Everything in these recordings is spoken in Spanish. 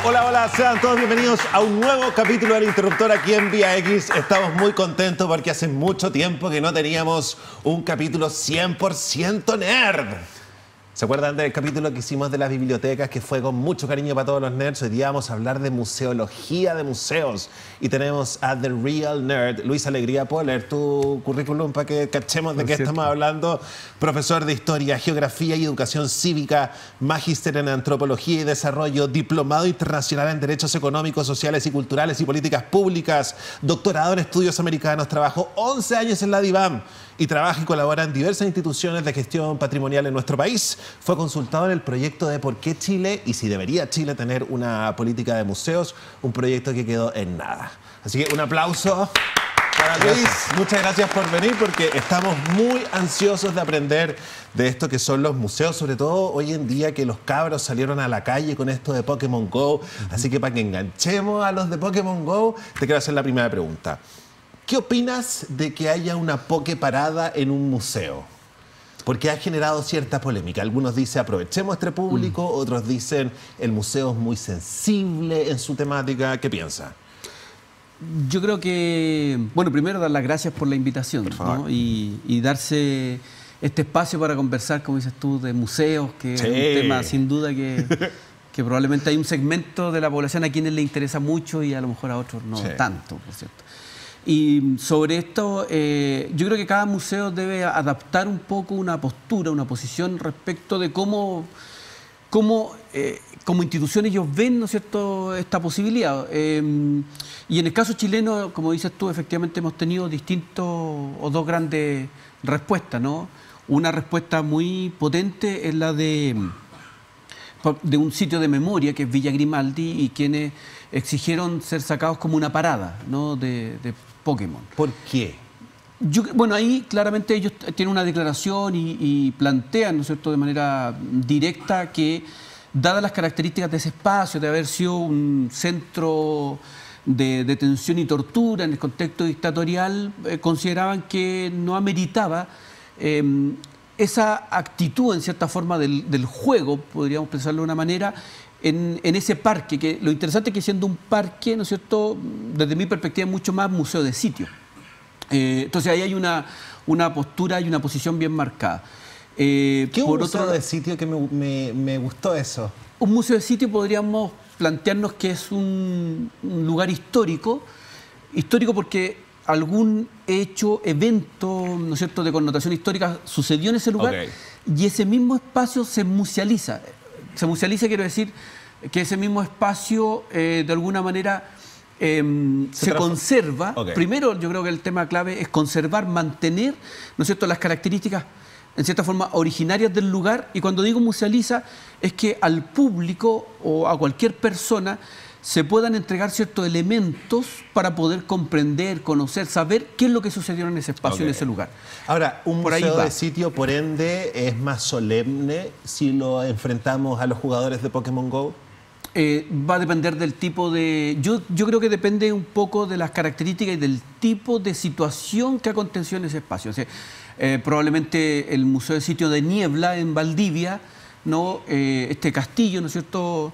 Hola, hola, sean todos bienvenidos a un nuevo capítulo del Interruptor aquí en Vía X. Estamos muy contentos porque hace mucho tiempo que no teníamos un capítulo 100% nerd. ¿Se acuerdan del capítulo que hicimos de las bibliotecas, que fue con mucho cariño para todos los nerds? Hoy día vamos a hablar de museología de museos. Y tenemos a The Real Nerd, Luis Alegría. ¿Puedo leer tu currículum para que cachemos de qué estamos hablando? Profesor de Historia, Geografía y Educación Cívica, magíster en Antropología y Desarrollo, diplomado internacional en Derechos Económicos, Sociales y Culturales y Políticas Públicas, doctorado en Estudios Americanos, trabajó 11 años en la DIVAM y trabaja y colabora en diversas instituciones de gestión patrimonial en nuestro país. Fue consultado en el proyecto de ¿Por qué Chile? Y si debería Chile tener una política de museos, un proyecto que quedó en nada. Así que un aplauso para Luis. Muchas gracias por venir porque estamos muy ansiosos de aprender de esto que son los museos, sobre todo hoy en día que los cabros salieron a la calle con esto de Pokémon Go. Así que para que enganchemos a los de Pokémon Go, te quiero hacer la primera pregunta. ¿Qué opinas de que haya una Poképarada en un museo? Porque ha generado cierta polémica. Algunos dicen aprovechemos este público, otros dicen el museo es muy sensible en su temática. ¿Qué piensa? Yo creo que, bueno, primero dar las gracias por la invitación, ¿no? y darse este espacio para conversar, como dices tú, de museos, que Sí. es un tema sin duda que probablemente hay un segmento de la población a quienes le interesa mucho y a lo mejor a otros no Sí. tanto, por cierto. Y sobre esto, yo creo que cada museo debe adaptar un poco una postura, una posición respecto de cómo como institución ellos ven, ¿no es cierto?, esta posibilidad. Y en el caso chileno, como dices tú, efectivamente hemos tenido distintos o dos grandes respuestas, ¿no? Una respuesta muy potente es la de un sitio de memoria que es Villa Grimaldi y quienes exigieron ser sacados como una parada, ¿no?, de Pokémon. ¿Por qué? Bueno, ahí claramente ellos tienen una declaración y plantean, ¿no es cierto?, de manera directa que, dadas las características de ese espacio, de haber sido un centro de detención y tortura en el contexto dictatorial, consideraban que no ameritaba esa actitud, en cierta forma, del juego, podríamos pensarlo de una manera, en ese parque, que lo interesante es que siendo un parque, ¿no es cierto?, desde mi perspectiva, es mucho más museo de sitio. Entonces ahí hay una postura y una posición bien marcada. ¿Qué es un museo de sitio? Que me gustó eso. Un museo de sitio podríamos plantearnos que es un lugar histórico porque algún hecho, evento, ¿no es cierto?, de connotación histórica sucedió en ese lugar, y ese mismo espacio se musealiza. Se musealiza, quiero decir, que ese mismo espacio de alguna manera se conserva. Primero, yo creo que el tema clave es conservar, mantener, ¿no es cierto?, las características, en cierta forma, originarias del lugar. Y cuando digo musealiza, es que al público o a cualquier persona se puedan entregar ciertos elementos para poder comprender, conocer, saber qué es lo que sucedió en ese espacio, en ese lugar. Ahora, un museo de sitio, por ende, es más solemne si lo enfrentamos a los jugadores de Pokémon Go. Va a depender del tipo de... Yo creo que depende un poco de las características y del tipo de situación que aconteció en ese espacio. O sea, probablemente el Museo de Sitio de Niebla en Valdivia, ¿no?, este castillo, ¿no es cierto?,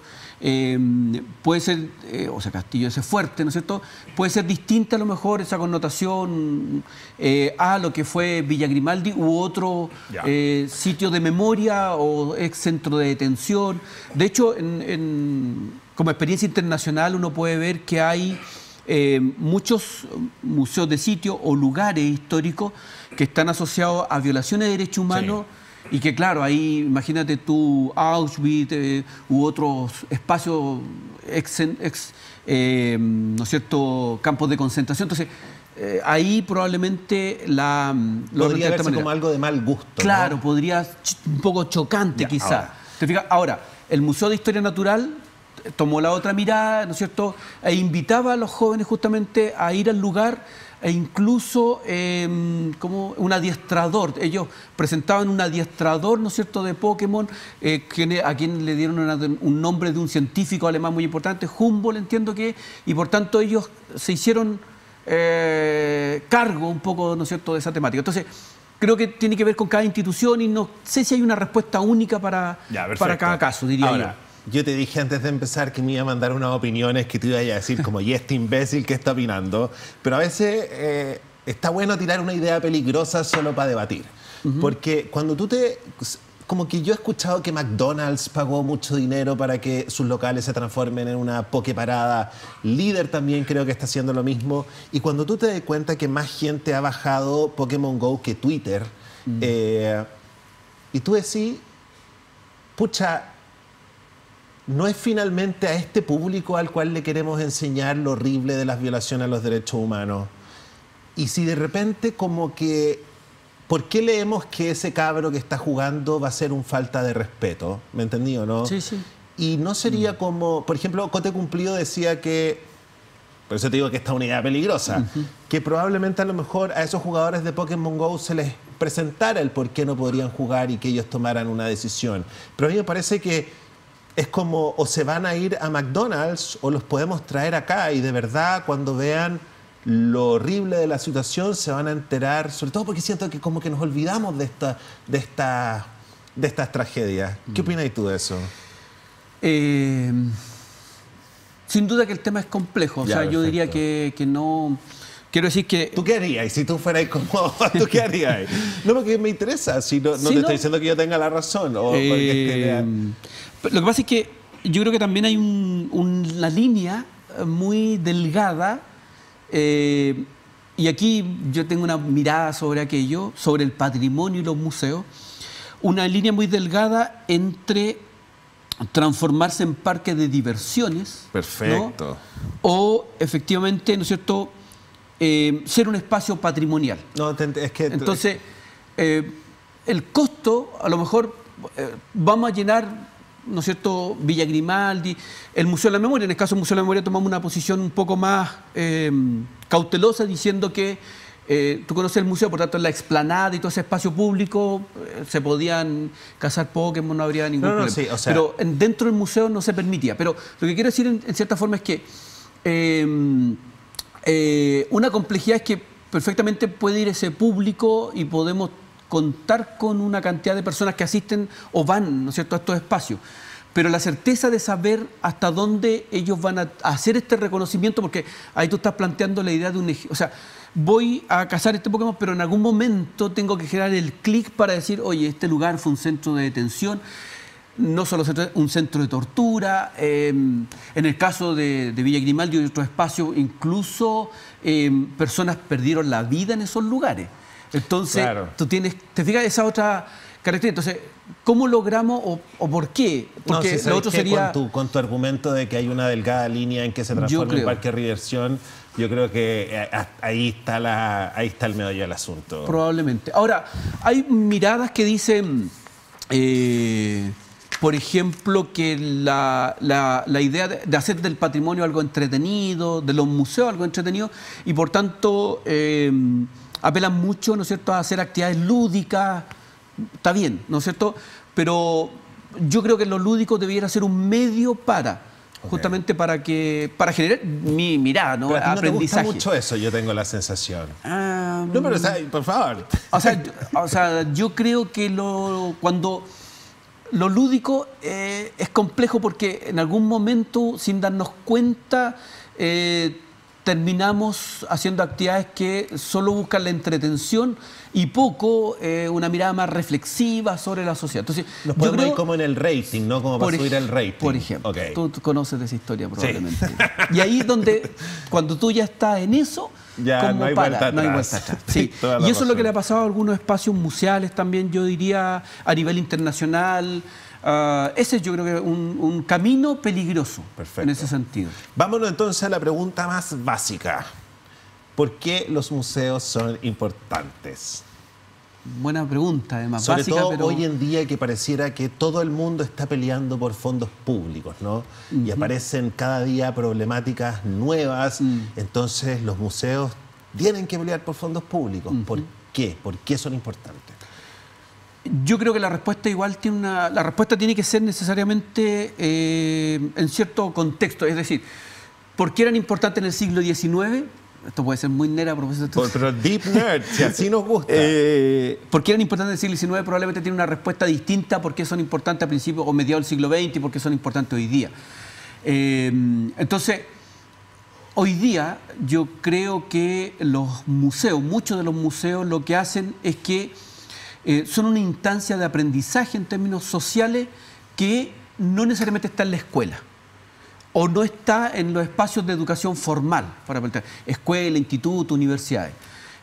puede ser, o sea, castillo ese fuerte, ¿no es cierto?, puede ser distinta a lo mejor esa connotación a lo que fue Villa Grimaldi u otro sitio de memoria o ex centro de detención. De hecho, como experiencia internacional uno puede ver que hay muchos museos de sitio o lugares históricos que están asociados a violaciones de derechos humanos. Sí. Y que claro, ahí imagínate tú Auschwitz u otros espacios ¿no es cierto?, campos de concentración. Entonces, ahí probablemente podría verse como algo de mal gusto. Claro, ¿no? Podría un poco chocante quizá. ¿Te fijas? Ahora, el Museo de Historia Natural tomó la otra mirada, ¿no es cierto?, e invitaba a los jóvenes justamente a ir al lugar e incluso como un adiestrador. Ellos presentaban un adiestrador, ¿no es cierto?, de Pokémon, a quien le dieron un nombre de un científico alemán muy importante, Humboldt, entiendo que, y por tanto ellos se hicieron cargo un poco, ¿no es cierto?, de esa temática. Entonces, creo que tiene que ver con cada institución y no sé si hay una respuesta única para cada caso, diría yo. Yo te dije antes de empezar que me iba a mandar unas opiniones que te iba a decir como, ¿y este imbécil qué está opinando? Pero a veces está bueno tirar una idea peligrosa solo para debatir. Porque cuando tú como que yo he escuchado que McDonald's pagó mucho dinero para que sus locales se transformen en una pokeparada. Líder también creo que está haciendo lo mismo. Y cuando tú te das cuenta que más gente ha bajado Pokémon GO que Twitter, y tú decís, pucha, ¿no es finalmente a este público al cual le queremos enseñar lo horrible de las violaciones a los derechos humanos? Y si de repente como que, ¿por qué leemos que ese cabro que está jugando va a ser un falta de respeto? ¿Me entendí o no? Sí, sí. Y no sería como, por ejemplo, Cote Cumplido decía que, por eso te digo que esta es una idea peligrosa, que probablemente a lo mejor a esos jugadores de Pokémon GO se les presentara el por qué no podrían jugar y que ellos tomaran una decisión. Pero a mí me parece que es como, o se van a ir a McDonald's o los podemos traer acá y de verdad cuando vean lo horrible de la situación se van a enterar, sobre todo porque siento que como que nos olvidamos de estas tragedias. ¿Qué opinas tú de eso? Sin duda que el tema es complejo. Ya, o sea, yo perfecto. diría que no... Quiero decir que... ¿Tú qué harías? Si tú fueras como... ¿Tú qué harías? No, porque me interesa. Si no, no Sí, te no. estoy diciendo que yo tenga la razón. O porque Lo que pasa es que yo creo que también hay una línea muy delgada, y aquí yo tengo una mirada sobre aquello, sobre el patrimonio y los museos, una línea muy delgada entre transformarse en parque de diversiones, Perfecto. ¿no? O efectivamente, ¿no es cierto?, ser un espacio patrimonial. No, es que... Entonces, el costo, a lo mejor vamos a llenar, ¿no es cierto?, Villa Grimaldi, el Museo de la Memoria. En el caso del Museo de la Memoria tomamos una posición un poco más cautelosa, diciendo que tú conoces el museo, por tanto en la explanada y todo ese espacio público se podían cazar Pokémon, no habría ningún problema. Sí, o sea, pero dentro del museo no se permitía. Pero lo que quiero decir en cierta forma es que una complejidad es que perfectamente puede ir ese público y podemos contar con una cantidad de personas que asisten o van, ¿no es cierto?, a estos espacios. Pero la certeza de saber hasta dónde ellos van a hacer este reconocimiento, porque ahí tú estás planteando la idea de o sea, voy a cazar este Pokémon, pero en algún momento tengo que generar el clic para decir, oye, este lugar fue un centro de detención, no solo un centro de tortura. En el caso de Villa Grimaldi y otros espacios, incluso personas perdieron la vida en esos lugares. Entonces, claro, tú tienes, te fijas, esa otra característica. Entonces, ¿cómo logramos o por qué? Porque no, si lo otro sería... Con tu argumento de que hay una delgada línea en que se transforma en parque de diversión, yo creo que ahí está el meollo del asunto. Probablemente. Ahora, hay miradas que dicen, por ejemplo, que la idea de hacer del patrimonio algo entretenido, de los museos algo entretenido, y por tanto apelan mucho, ¿no es cierto?, a hacer actividades lúdicas. Está bien, ¿no es cierto? Pero yo creo que lo lúdico debiera ser un medio justamente para generar mi mirada, ¿no? Pero a ti no aprendizaje. te gusta mucho eso, yo tengo la sensación. No, pero por favor. O sea, yo creo que cuando lo lúdico es complejo porque en algún momento, sin darnos cuenta, terminamos haciendo actividades que solo buscan la entretención y poco una mirada más reflexiva sobre la sociedad. Entonces, nos podemos ir como en el rating, ¿no? Como para subir el rating. Por ejemplo, okay. Tú conoces de esa historia probablemente. Sí. Y ahí es donde, cuando tú ya estás en eso, ya como no hay vuelta atrás. No hay vuelta atrás. Sí. Y eso es lo que le ha pasado a algunos espacios museales también, yo diría, a nivel internacional. Ese yo creo que es un camino peligroso. Perfecto. En ese sentido. Vámonos entonces a la pregunta más básica. ¿Por qué los museos son importantes? Buena pregunta, además. Sobre básica, todo pero... hoy en día que pareciera que todo el mundo está peleando por fondos públicos, ¿no? Y aparecen cada día problemáticas nuevas. Entonces los museos tienen que pelear por fondos públicos. ¿Por qué? ¿Por qué son importantes? Yo creo que la respuesta igual la respuesta tiene que ser necesariamente en cierto contexto. Es decir, ¿por qué eran importantes en el siglo XIX? Esto puede ser muy nerd a propósito. Pero deep nerd, si así nos gusta. ¿Por qué eran importantes en el siglo XIX? Probablemente tiene una respuesta distinta por qué son importantes a principios o mediados del siglo XX y por qué son importantes hoy día. Entonces, hoy día yo creo que los museos, muchos de los museos lo que hacen es que son una instancia de aprendizaje en términos sociales que no necesariamente está en la escuela o no está en los espacios de educación formal, para escuela, instituto, universidades.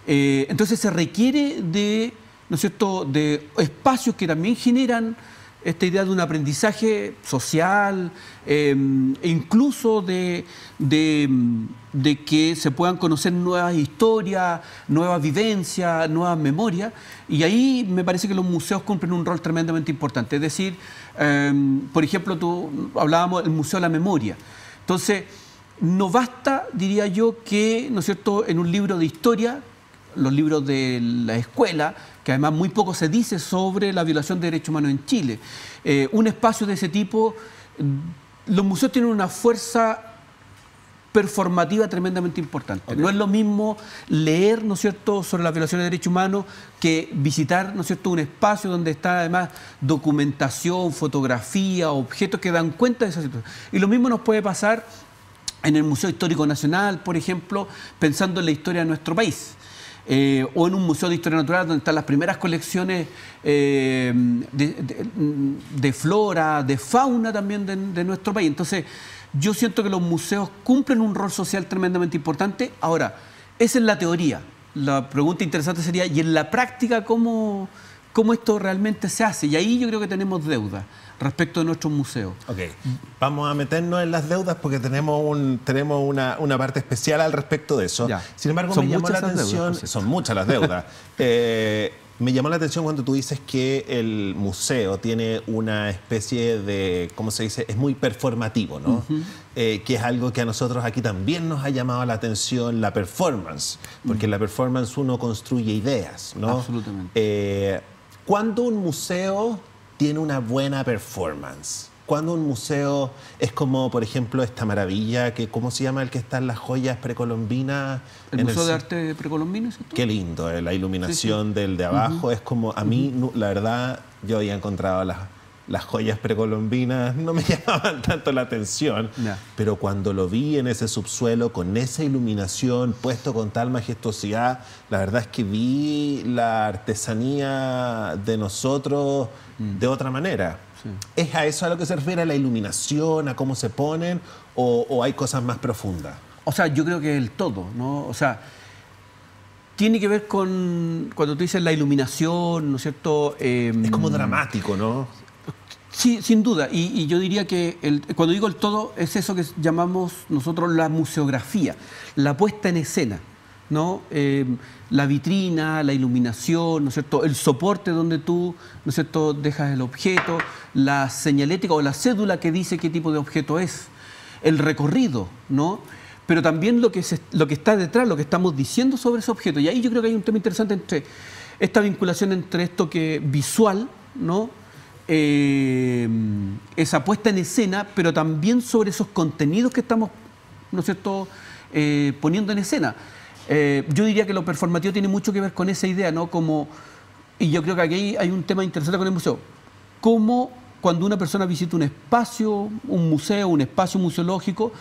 Entonces se requiere de, ¿no es cierto?, de espacios que también generan esta idea de un aprendizaje social, incluso de que se puedan conocer nuevas historias, nuevas vivencias, nuevas memorias. Y ahí me parece que los museos cumplen un rol tremendamente importante. Es decir, por ejemplo, hablábamos del Museo de la Memoria. Entonces, no basta, diría yo, que, ¿no es cierto?, en un libro de historia, los libros de la escuela, que además muy poco se dice sobre la violación de derechos humanos en Chile. Un espacio de ese tipo, los museos tienen una fuerza performativa tremendamente importante. Okay. No es lo mismo leer, ¿no es cierto?, sobre la violación de derechos humanos que visitar, ¿no es cierto?, un espacio donde está además documentación, fotografía, objetos que dan cuenta de esa situación. Y lo mismo nos puede pasar en el Museo Histórico Nacional, por ejemplo, pensando en la historia de nuestro país. O en un museo de historia natural donde están las primeras colecciones de flora, de fauna también de nuestro país. Entonces, yo siento que los museos cumplen un rol social tremendamente importante. Ahora, esa es la teoría. La pregunta interesante sería, ¿y en la práctica cómo esto realmente se hace? Y ahí yo creo que tenemos deuda respecto de nuestros museos. Ok, vamos a meternos en las deudas porque tenemos una parte especial al respecto de eso. Ya. Sin embargo, Son me llamó la muchas las atención, deudas, son muchas las deudas. Me llamó la atención cuando tú dices que el museo tiene una especie de, ¿cómo se dice? Es muy performativo, ¿no? Que es algo que a nosotros aquí también nos ha llamado la atención, la performance, porque en la performance uno construye ideas, ¿no? Absolutamente. ¿Cuándo un museo tiene una buena performance? Cuando un museo es como, por ejemplo, esta maravilla, que ¿cómo se llama el que está en las joyas precolombinas? ¿El Museo de Arte Precolombino? ¿Cierto? Qué lindo, la iluminación del de abajo. Es como, a mí, la verdad, yo había encontrado las joyas precolombinas, no me llamaban tanto la atención, pero cuando lo vi en ese subsuelo, con esa iluminación, puesto con tal majestuosidad, la verdad es que vi la artesanía de nosotros de otra manera. Sí. ¿Es a eso a lo que se refiere, a la iluminación, a cómo se ponen, o hay cosas más profundas? O sea, yo creo que el todo, ¿no? O sea, tiene que ver con, cuando tú dices la iluminación, ¿no es cierto? Es como dramático, ¿no? Sí, sin duda. Y yo diría que cuando digo el todo, es eso que llamamos nosotros la museografía, la puesta en escena, ¿no? La vitrina, la iluminación, ¿no es cierto?, el soporte donde tú, ¿no es cierto?, dejas el objeto, la señalética o la cédula que dice qué tipo de objeto es, el recorrido, ¿no? Pero también lo que está detrás, lo que estamos diciendo sobre ese objeto. Y ahí yo creo que hay un tema interesante entre esta vinculación entre esto que visual, ¿no?, esa puesta en escena, pero también sobre esos contenidos que estamos, ¿no es cierto?, poniendo en escena. Yo diría que lo performativo tiene mucho que ver con esa idea, ¿no? Y yo creo que aquí hay un tema interesante con el museo. Cómo cuando una persona visita un espacio, un museo, un espacio museológico,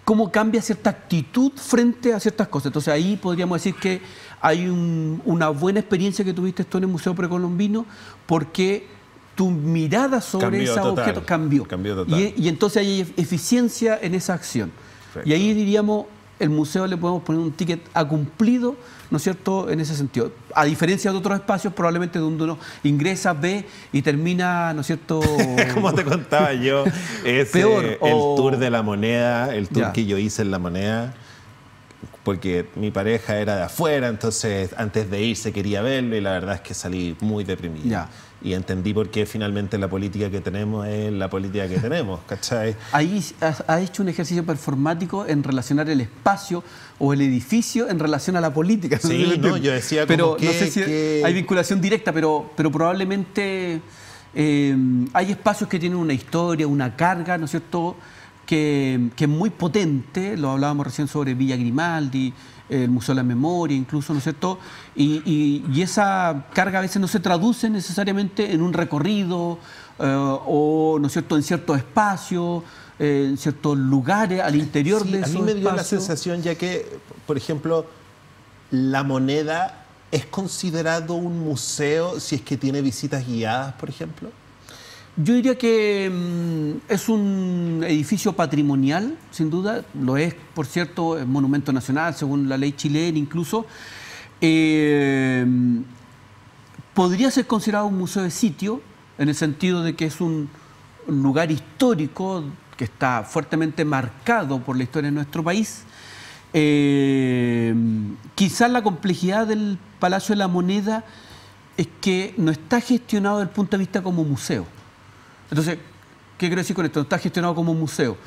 cómo cambia cierta actitud frente a ciertas cosas. Entonces ahí podríamos decir que hay una buena experiencia que tuviste tú en el Museo Precolombino porque tu mirada sobre esos objetos cambió. Cambió total. Y entonces hay eficiencia en esa acción. Perfecto. Y ahí diríamos, el museo le podemos poner un ticket a cumplido, ¿no es cierto?, en ese sentido. A diferencia de otros espacios, probablemente donde uno ingresa, ve y termina, ¿no es cierto? Como te contaba yo, es peor, el tour de la moneda, el tour que yo hice en la moneda, porque mi pareja era de afuera, entonces antes de irse quería verlo y la verdad es que salí muy deprimido. Y entendí por qué finalmente la política que tenemos es la política que tenemos, ¿cachai? Ahí has hecho un ejercicio performático en relacionar el espacio o el edificio en relación a la política. Sí, no, yo decía como pero que... no sé si hay vinculación directa, pero probablemente hay espacios que tienen una historia, una carga, ¿no es cierto?, que es muy potente, lo hablábamos recién sobre Villa Grimaldi, el Museo de la Memoria incluso, ¿no es cierto? Y esa carga a veces no se traduce necesariamente en un recorrido o, ¿no es cierto?, en ciertos espacios, en ciertos lugares al interior de esos espacios. A mí me dio la espacios. sensación, ya que, por ejemplo, la Moneda es considerado un museo si es que tiene visitas guiadas, por ejemplo. Yo diría que es un edificio patrimonial, sin duda, lo es, por cierto, es monumento nacional, según la ley chilena incluso. Podría ser considerado un museo de sitio, en el sentido de que es un lugar histórico que está fuertemente marcado por la historia de nuestro país. Quizás la complejidad del Palacio de la Moneda es que no está gestionado desde el punto de vista como museo. Entonces, ¿qué quiero decir con esto? No está gestionado como museo,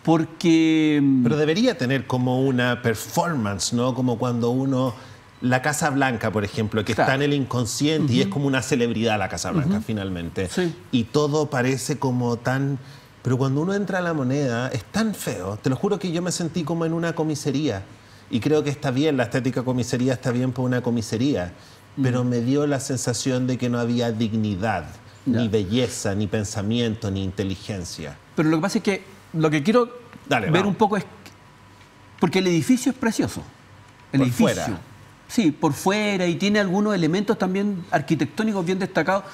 porque... Pero debería tener como una performance, ¿no? Como cuando uno... La Casa Blanca, por ejemplo, que está en el inconsciente y es como una celebridad la Casa Blanca, finalmente. Sí. Y todo parece como tan... Pero cuando uno entra a la Moneda, es tan feo. Te lo juro que yo me sentí como en una comisaría. Y creo que está bien, la estética comisaría está bien por una comisaría. Pero me dio la sensación de que no había dignidad. Ni belleza, ni pensamiento, ni inteligencia. Pero lo que pasa es que lo que quiero ver un poco es... Porque el edificio es precioso. El edificio. Fuera. Sí, por fuera, y tiene algunos elementos también arquitectónicos bien destacados,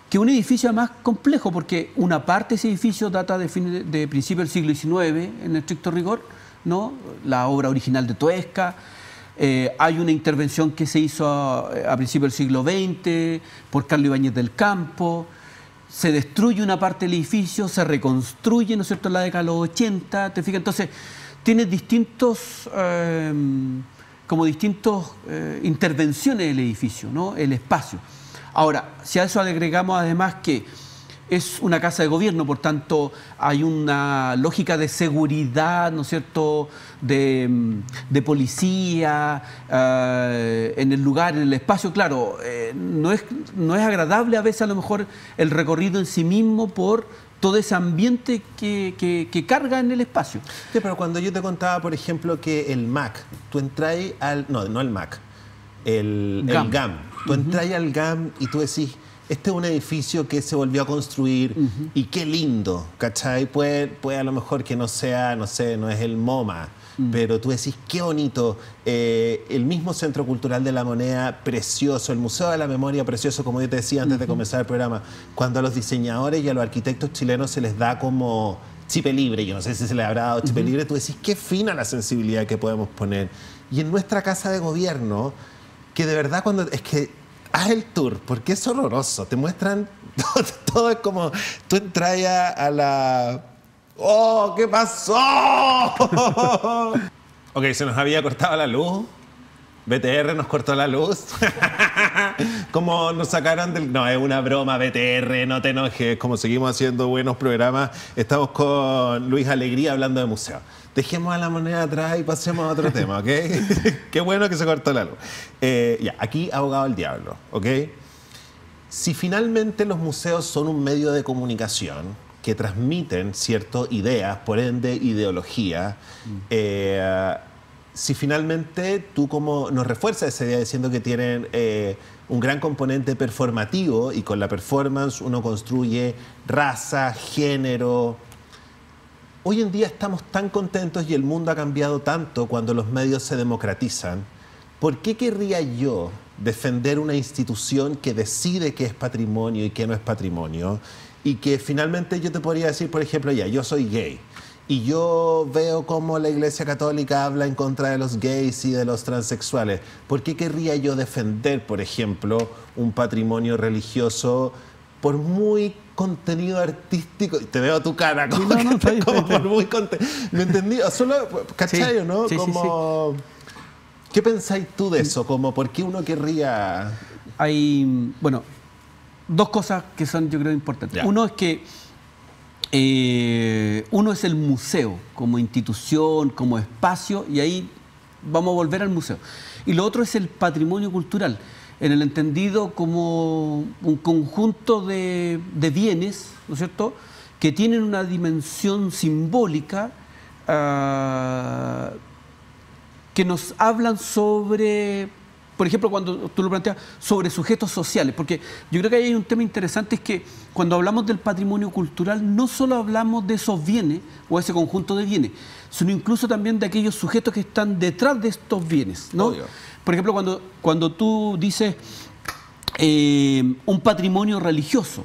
que un edificio más complejo, porque una parte de ese edificio data de principios del siglo XIX, en estricto rigor, ¿no? La obra original de Toesca. Hay una intervención que se hizo a principios del siglo XX por Carlos Ibáñez del Campo. Se destruye una parte del edificio, se reconstruye, ¿no es cierto?, en la década de los 80. ¿Te fijas? Entonces, tiene distintas intervenciones del edificio, ¿no?, el espacio. Ahora, si a eso le agregamos además que es una casa de gobierno, por tanto hay una lógica de seguridad, ¿no es cierto?, de policía en el lugar, en el espacio. Claro, no es agradable a veces a lo mejor el recorrido en sí mismo por todo ese ambiente que carga en el espacio. Sí, pero cuando yo te contaba, por ejemplo, que el MAC, tú entras al... No el MAC, el GAM. Tú entras al GAM y tú decís... Este es un edificio que se volvió a construir y qué lindo, ¿cachai? Puede a lo mejor que no sea, no sé, no es el MoMA, pero tú decís qué bonito. El mismo Centro Cultural de la Moneda, precioso. El Museo de la Memoria, precioso, como yo te decía antes de comenzar el programa. Cuando a los diseñadores y a los arquitectos chilenos se les da como chipe libre, yo no sé si se les habrá dado chipe libre, tú decís qué fina la sensibilidad que podemos poner. Y en nuestra casa de gobierno, que de verdad cuando... Es que haz el tour, porque es horroroso. Te muestran... Todo es como... Tú entras a la... ¡Oh! ¿Qué pasó? Ok, se nos había cortado la luz. BTR nos cortó la luz. Como nos sacaron del... No, es una broma, BTR, no te enojes. Como seguimos haciendo buenos programas, estamos con Luis Alegría hablando de museo. Dejemos a la Moneda atrás y pasemos a otro tema, ¿ok? Qué bueno que se cortó la luz. Ya, aquí abogado del diablo, ¿ok? Si finalmente los museos son un medio de comunicación que transmiten ciertas ideas, por ende ideología, si finalmente tú como nos refuerzas esa idea diciendo que tienen un gran componente performativo y con la performance uno construye raza, género... Hoy en día estamos tan contentos y el mundo ha cambiado tanto cuando los medios se democratizan. ¿Por qué querría yo defender una institución que decide qué es patrimonio y qué no es patrimonio? Y que finalmente yo te podría decir, por ejemplo, ya, yo soy gay. Y yo veo cómo la Iglesia Católica habla en contra de los gays y de los transexuales. ¿Por qué querría yo defender, por ejemplo, un patrimonio religioso por muy contenido artístico? Te veo tu cara, como, como por muy contenido. ¿Me entendí? Solo, ¿cachai, no? Sí, como, sí. ¿Qué pensáis tú de eso? Como, ¿por qué uno querría...? Hay, bueno, dos cosas que son, yo creo, importantes. Ya. Uno es que uno es el museo como institución, como espacio, y ahí vamos a volver al museo. Y lo otro es el patrimonio cultural, en el entendido como un conjunto de bienes, ¿no es cierto?, que tienen una dimensión simbólica que nos hablan sobre, por ejemplo, cuando tú lo planteas, sobre sujetos sociales, porque yo creo que hay un tema interesante, es que cuando hablamos del patrimonio cultural no solo hablamos de esos bienes o ese conjunto de bienes, sino incluso también de aquellos sujetos que están detrás de estos bienes, ¿no? Obvio. Por ejemplo, cuando tú dices un patrimonio religioso,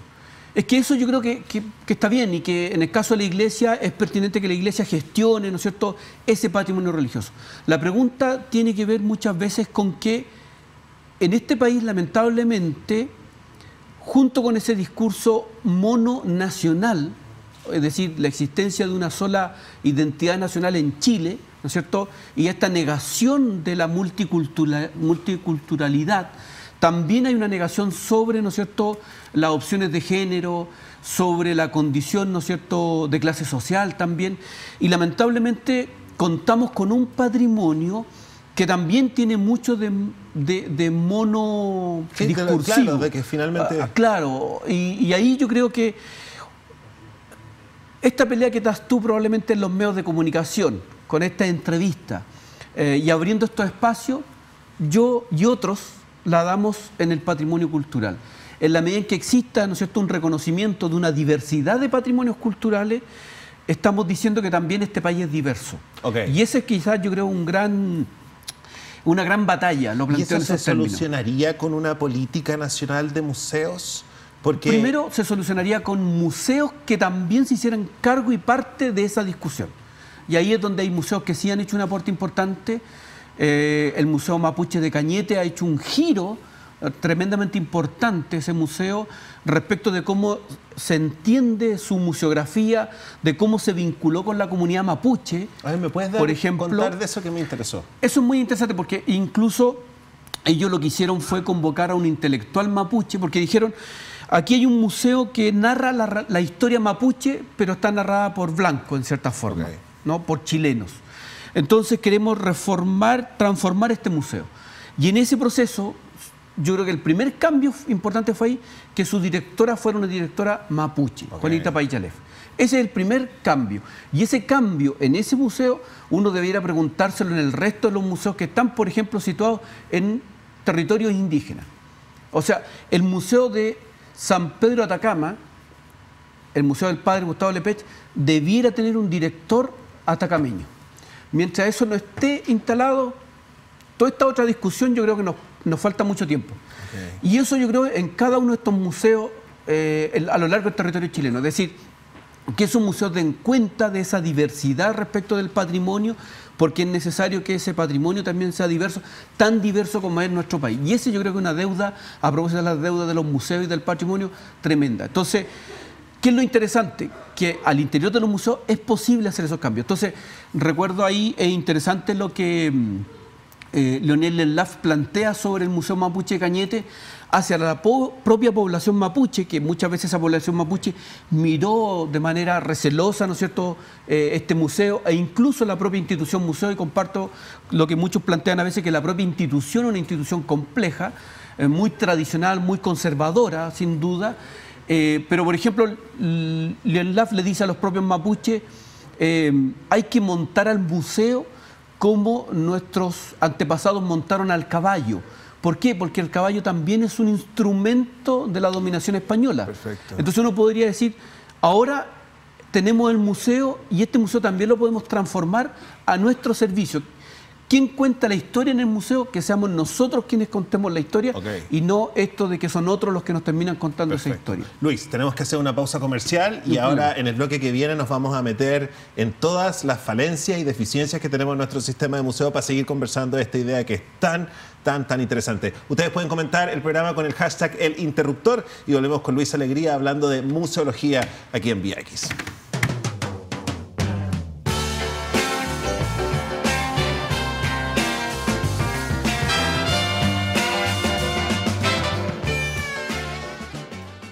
es que eso yo creo que está bien, y que en el caso de la Iglesia es pertinente que la Iglesia gestione, ¿no es cierto?, ese patrimonio religioso. La pregunta tiene que ver muchas veces con que en este país, lamentablemente, junto con ese discurso mononacional, es decir, la existencia de una sola identidad nacional en Chile, ¿no es cierto?, y esta negación de la multiculturalidad, también hay una negación sobre, ¿no es cierto?, las opciones de género, sobre la condición, ¿no es cierto?, de clase social también. Y lamentablemente contamos con un patrimonio que también tiene mucho de mono discursivo. Claro, de que finalmente... Claro, y ahí yo creo que esta pelea que das tú probablemente en los medios de comunicación, con esta entrevista, y abriendo estos espacios, yo y otros la damos en el patrimonio cultural. En la medida en que exista, ¿no es cierto?, un reconocimiento de una diversidad de patrimonios culturales, estamos diciendo que también este país es diverso. Okay. Y ese es quizás, yo creo, una gran batalla. Lo ¿Y planteo eso en se esos términos. solucionaría con una política nacional de museos? Porque... Primero se solucionaría con museos que también se hicieran cargo y parte de esa discusión. Y ahí es donde hay museos que sí han hecho un aporte importante. El Museo Mapuche de Cañete ha hecho un giro tremendamente importante, ese museo, respecto de cómo se entiende su museografía, de cómo se vinculó con la comunidad mapuche. A ver, ¿me puedes por ejemplo, contar de eso que me interesó? Eso es muy interesante porque incluso ellos lo que hicieron fue convocar a un intelectual mapuche, porque dijeron, aquí hay un museo que narra la historia mapuche, pero está narrada por blancos en cierta forma, Okay. ¿no?, por chilenos. Entonces queremos transformar este museo. Y en ese proceso, yo creo que el primer cambio importante fue ahí, que su directora fuera una directora mapuche, Okay. Juanita Paychalef. Ese es el primer cambio. Y ese cambio en ese museo, uno debiera preguntárselo en el resto de los museos que están, por ejemplo, situados en territorios indígenas. O sea, el Museo de San Pedro de Atacama, el Museo del Padre Gustavo Lepech, debiera tener un director atacameño. Mientras eso no esté instalado, toda esta otra discusión yo creo que nos falta mucho tiempo. Okay. Y eso yo creo en cada uno de estos museos a lo largo del territorio chileno. Es decir, que esos museos den cuenta de esa diversidad respecto del patrimonio, porque es necesario que ese patrimonio también sea diverso, tan diverso como es nuestro país. Y ese yo creo que es una deuda, a propósito de las deudas de los museos y del patrimonio, tremenda. Entonces, ¿qué es lo interesante? Que al interior de los museos es posible hacer esos cambios. Entonces, recuerdo ahí, es interesante lo que Leonel Lenlaf plantea sobre el Museo Mapuche de Cañete hacia la propia población mapuche, que muchas veces esa población mapuche miró de manera recelosa, ¿no es cierto?, este museo, e incluso la propia institución museo, y comparto lo que muchos plantean a veces, que la propia institución es una institución compleja, muy tradicional, muy conservadora, sin duda. Pero, por ejemplo, Lenlaf le dice a los propios mapuches, hay que montar al museo como nuestros antepasados montaron al caballo. ¿Por qué? Porque el caballo también es un instrumento de la dominación española. Perfecto. Entonces uno podría decir, ahora tenemos el museo y este museo también lo podemos transformar a nuestro servicio. ¿Quién cuenta la historia en el museo? Que seamos nosotros quienes contemos la historia, okay, y no esto de que son otros los que nos terminan contando esa historia. Luis, tenemos que hacer una pausa comercial y ahora en el bloque que viene nos vamos a meter en todas las falencias y deficiencias que tenemos en nuestro sistema de museo para seguir conversando de esta idea que es tan interesante. Ustedes pueden comentar el programa con el hashtag El Interruptor y volvemos con Luis Alegría hablando de museología aquí en VIX.